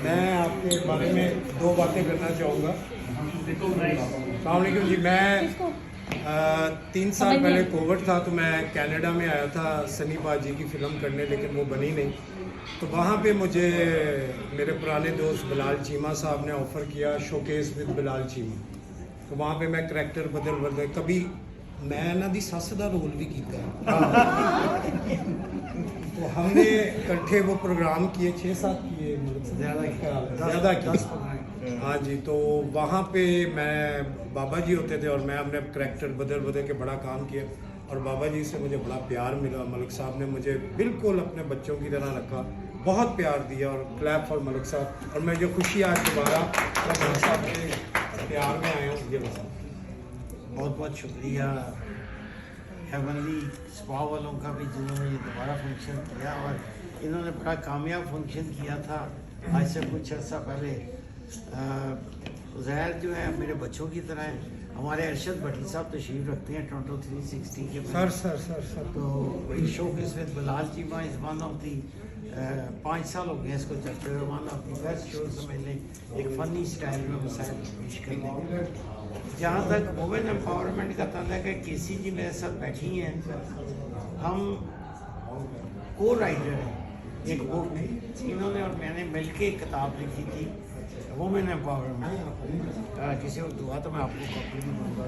میں آپ کے بارے میں دو باتیں کرنا چاہوں گا۔ السلام علیکم جی، میں 3 سال پہلے کووڈ تھا تو میں کینیڈا میں آیا تھا سنی باجی کی فلم کرنے، لیکن وہ بنی نہیں۔ تو وہاں پہ مجھے میرے پرانے دوست بلال چیمہ صاحب نے آفر کیا شوکیس ود بلال چیمہ، تو وہاں پہ میں کریکٹر بدل کبھی میں نا دی سس دا رول بھی کیتا ہے۔ تو ہم نے اکٹھے وہ پروگرام کیے 6-7 کیے، زیادہ کیے۔ ہاں جی، تو وہاں پہ میں بابا جی ہوتے تھے اور میں اپنے کریکٹر بدل کے بڑا کام کیا، اور بابا جی سے مجھے بڑا پیار ملا۔ ملک صاحب نے مجھے بالکل اپنے بچوں کی طرح رکھا، بہت پیار دیا، اور کلیپ فار ملک صاحب۔ اور میں جو خوشی آج دوبارہ ملک صاحب کے پیار میں آیا ہوں، یہ بس۔ بہت بہت شکریہ ہیونلی اسپا والوں کا بھی، جنہوں نے یہ دوبارہ فنکشن کیا، اور انہوں نے بڑا کامیاب فنکشن کیا تھا آج سے کچھ عرصہ پہلے۔ زہر جو ہے میرے بچوں کی طرح ہے۔ ہمارے ارشد بھٹی صاحب تشریف رکھتے ہیں ٹورنٹو 360 کے سر تو showcase with Bilal Cheema is one of the 5 سال ہو گئے اس کو چلتے ہوئے، one of the best show سمجھ لیں، ایک فنی اسٹائل میں مسائل پیش کرنے کے۔ جہاں تک وومن امپاورمنٹ کا تعلق ہے، کیسی جی میرے ساتھ بیٹھی ہیں، ہم کو رائٹر ہیں ایک بک کی، انہوں نے اور میں نے مل کے ایک کتاب لکھی تھی وومن امپاورمنٹ۔ کسی وقت ہوا تو میں آپ کو کاپی بھی دوں گا،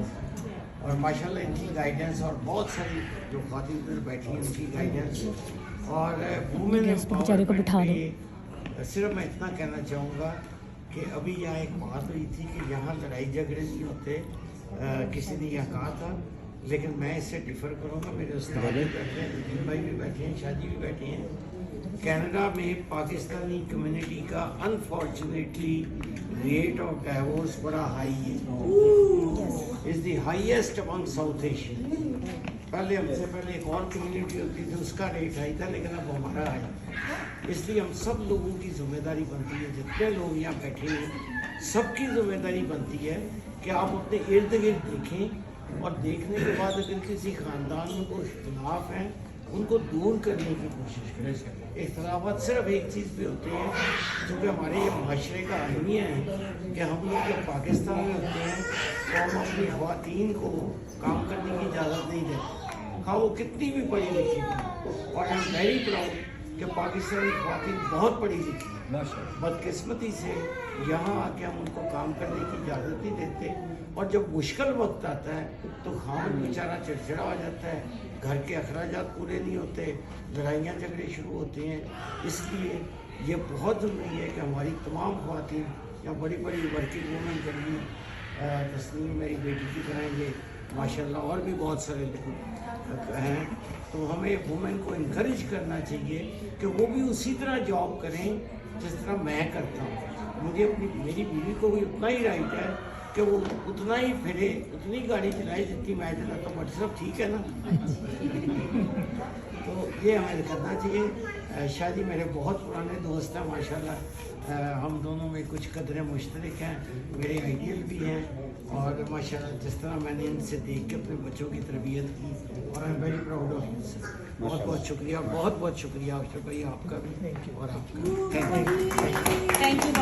اور ماشاءاللہ ان کی گائیڈنس اور بہت ساری جو خواتین ادھر بیٹھی ہیں ان کی گائیڈنس اور وومن امپاورمنٹ میں صرف میں اتنا کہنا چاہوں گا کہ ابھی یہاں ایک بات ہوئی تھی کہ یہاں لڑائی جھگڑے نہیں ہوتے، کسی نے یہ کہا تھا، لیکن میں اس سے ڈیفر کروں گا۔ میرے استاد بھی بیٹھے ہیں، نجم بھائی بھی بیٹھے ہیں، شادی بھی بیٹھے ہیں۔ کینیڈا میں پاکستانی کمیونٹی کا انفارچونیٹلی ریٹ آف ڈائیورس بڑا ہائی ہے، is the highest among South Asian. پہلے ہم سے پہلے ایک اور کمیونٹی ہوتی تھی، اس کا ریٹ ہائی تھا، لیکن اب ہمارا ہے۔ اس لیے ہم سب لوگوں کی ذمہ داری بنتی ہے، جتنے لوگ یہاں بیٹھے ہیں سب کی ذمہ داری بنتی ہے کہ آپ اپنے ارد گرد دیکھیں، اور دیکھنے کے بعد اگر کسی خاندان میں کوئی اختلاف ہیں ان کو دور کرنے کی کوشش کریں۔ اختلافات صرف ایک چیز پہ ہوتے ہیں، چونکہ ہمارے یہ معاشرے کا المیہ ہے کہ ہم لوگ جب پاکستان میں ہوتے ہیں تو ہم اپنی خواتین کو کام کرنے کی اجازت نہیں دیتے، ہاں وہ کتنی بھی پڑھی لکھی تھی۔ اور آئی ایم ویری پراؤڈ کہ پاکستانی خواتین بہت پڑھی لکھی، بدقسمتی سے یہاں آ کے ہم ان کو کام کرنے کی اجازت نہیں دیتے، اور جب مشکل وقت آتا ہے تو خاوند بیچارہ چڑچڑا ہو جاتا ہے، گھر کے اخراجات پورے نہیں ہوتے، لڑائیاں جھگڑے شروع ہوتے ہیں۔ اس لیے یہ بہت ضروری ہے کہ ہماری تمام خواتین یا بڑی بڑی ورکنگ وومن کرنی، تسنیم میری بیٹی کی طرح یہ ماشاءاللہ اور بھی بہت سارے لوگ ہیں، تو ہمیں وومن کو انکریج کرنا چاہیے کہ وہ بھی اسی طرح جاب کریں جس طرح میں کرتا ہوں۔ مجھے میری بیوی کو بھی اتنا ہی رائٹ ہے کہ وہ اتنا ہی پھرے، اتنی گاڑی چلائے جتنی میں چلاتا ہوں، بٹ سب ٹھیک ہے نا؟ تو یہ ہمیں کرنا چاہیے۔ شادی میرے بہت پرانے دوست ہیں ماشاءاللہ، ہم دونوں میں کچھ قدریں مشترک ہیں، میرے آئیڈیل بھی ہیں، اور ماشاءاللہ جس طرح میں نے ان سے دیکھ کے اپنے بچوں کی تربیت کی، اور I am very proud of you sir. بہت بہت شکریہ، بہت بہت شکریہ اشرف بھائی آپ کا بھی اور آپ کا۔ Thank you.